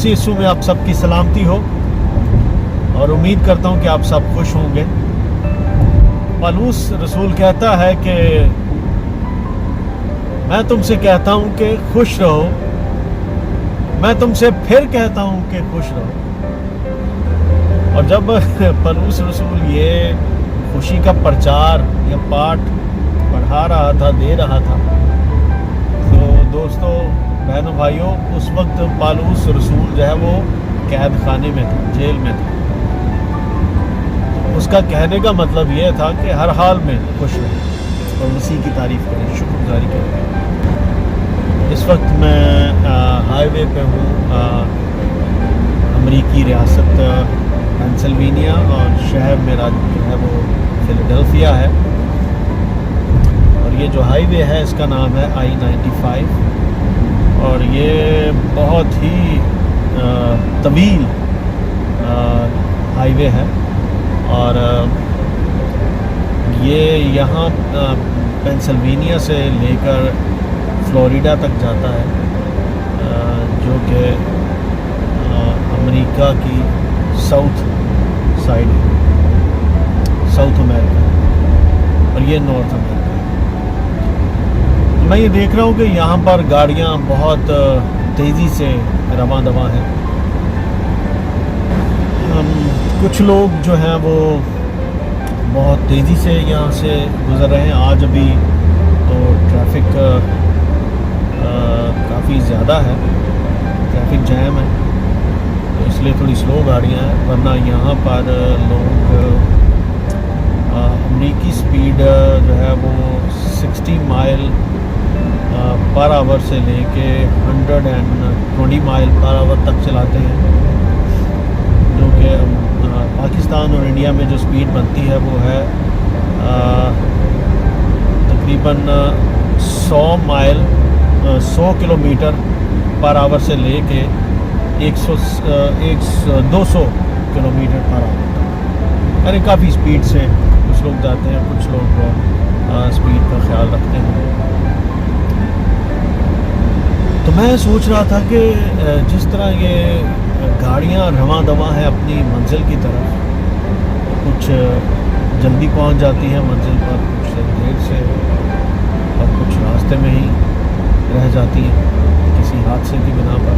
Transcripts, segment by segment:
मसीह यीशु में आप सबकी सलामती हो और उम्मीद करता हूँ कि आप सब खुश होंगे। पौलुस रसूल कहता है कि मैं तुमसे कहता हूँ कि खुश रहो, मैं तुमसे फिर कहता हूँ कि खुश रहो। और जब पौलुस रसूल ये खुशी का प्रचार या पाठ पढ़ा रहा था, दे रहा था, तो दोस्तों, बहनों, भाइयों, उस वक्त पौलुस रसूल जो है वो कैद खाने में था, जेल में था। उसका कहने का मतलब ये था कि हर हाल में खुश रहें और मसीह की तारीफ करें, शुक्रगुजारी करें। इस वक्त मैं हाईवे पे हूँ, अमेरिकी रियासत पेंसिल्वेनिया, और शहर मेरा जो है वो फिलाडेल्फिया है। और ये जो हाईवे है इसका नाम है I-95, और ये बहुत ही तवील हाईवे है। और ये यहाँ पेंसिल्वेनिया से लेकर फ्लोरिडा तक जाता है, जो कि अमेरिका की साउथ साइड है, साउथ अमेरिका, और ये नॉर्थ अमेरिका है। मैं ये देख रहा हूँ कि यहाँ पर गाड़ियाँ बहुत तेज़ी से रवां दवां हैं। कुछ लोग जो हैं वो बहुत तेज़ी से यहाँ से गुज़र रहे हैं। आज अभी तो ट्रैफिक काफ़ी ज़्यादा है, ट्रैफिक जैम है, तो इसलिए थोड़ी स्लो गाड़ियाँ हैं। वरना यहाँ पर लोग अमेरिकी स्पीड जो है वो 60 माइल पर आवर से लेके 120 माइल पर आवर तक चलाते हैं, जो कि पाकिस्तान और इंडिया में जो स्पीड बनती है वो है तकरीबन 100 किलोमीटर पर आवर से लेके 200 किलोमीटर पर आवर। अरे काफ़ी स्पीड से कुछ लोग जाते हैं, कुछ लोग स्पीड का ख्याल रखते हैं। तो मैं सोच रहा था कि जिस तरह ये गाड़ियाँ रवां दवां हैं अपनी मंजिल की तरफ, कुछ जल्दी पहुंच जाती हैं मंजिल पर, कुछ देर से, और कुछ रास्ते में ही रह जाती हैं किसी हादसे की बिना पर।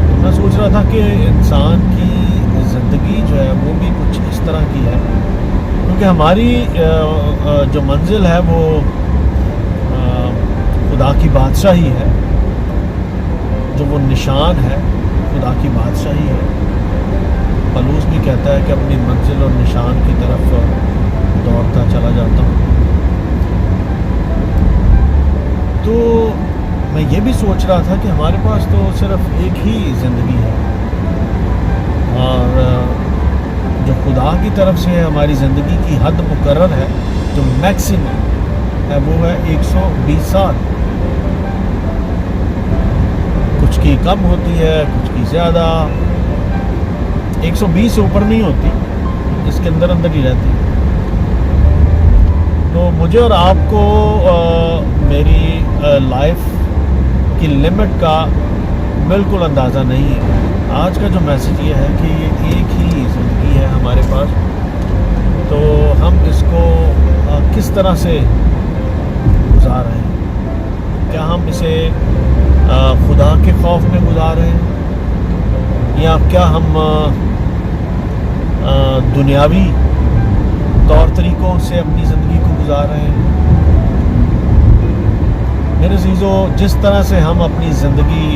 तो मैं सोच रहा था कि इंसान की ज़िंदगी जो है वो भी कुछ इस तरह की है, क्योंकि हमारी जो मंजिल है वो खुदा की बादशाही है, जो वो निशान है खुदा की बादशाही है। पौलुस भी कहता है कि अपनी मंजिल और निशान की तरफ दौड़ता चला जाता हूँ। तो मैं ये भी सोच रहा था कि हमारे पास तो सिर्फ एक ही ज़िंदगी है, और जो खुदा की तरफ से हमारी ज़िंदगी की हद मुकर्रर है, जो मैक्सिमम है, वो है 120 साल। कुछ की कम होती है, कुछ की ज़्यादा। 120 से ऊपर नहीं होती, इसके अंदर अंदर ही रहती। तो मुझे और आपको मेरी लाइफ की लिमिट का बिल्कुल अंदाज़ा नहीं है। आज का जो मैसेज ये है कि ये एक ही ज़िंदगी है हमारे पास, तो हम इसको किस तरह से गुजार रहे हैं। क्या हम इसे खुदा के खौफ में गुजार रहे हैं, या क्या हम दुनियावी तौर तरीक़ों से अपनी ज़िंदगी को गुजार रहे हैं। मेरे अज़ीज़ों, जिस तरह से हम अपनी ज़िंदगी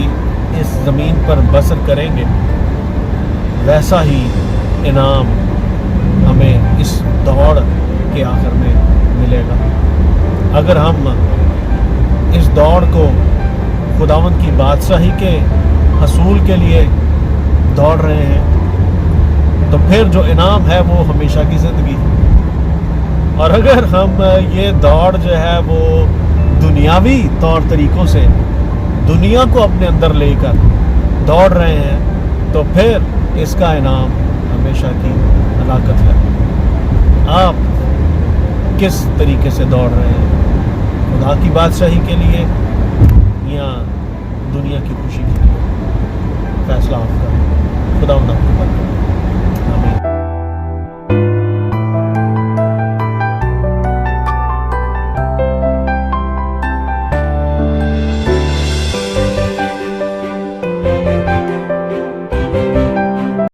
इस ज़मीन पर बसर करेंगे, वैसा ही इनाम हमें इस दौड़ के आखिर में मिलेगा। अगर हम इस दौड़ को खुदावंद की बादशाही के हसूल के लिए दौड़ रहे हैं, तो फिर जो इनाम है वो हमेशा की ज़िंदगी है। और अगर हम ये दौड़ जो है वो दुनियावी तौर तरीक़ों से दुनिया को अपने अंदर लेकर दौड़ रहे हैं, तो फिर इसका इनाम हमेशा की हलाकत है। आप किस तरीके से दौड़ रहे हैं, खुदा की बादशाही के लिए या दुनिया की खुशी के लिए? خدا آپ کو برکت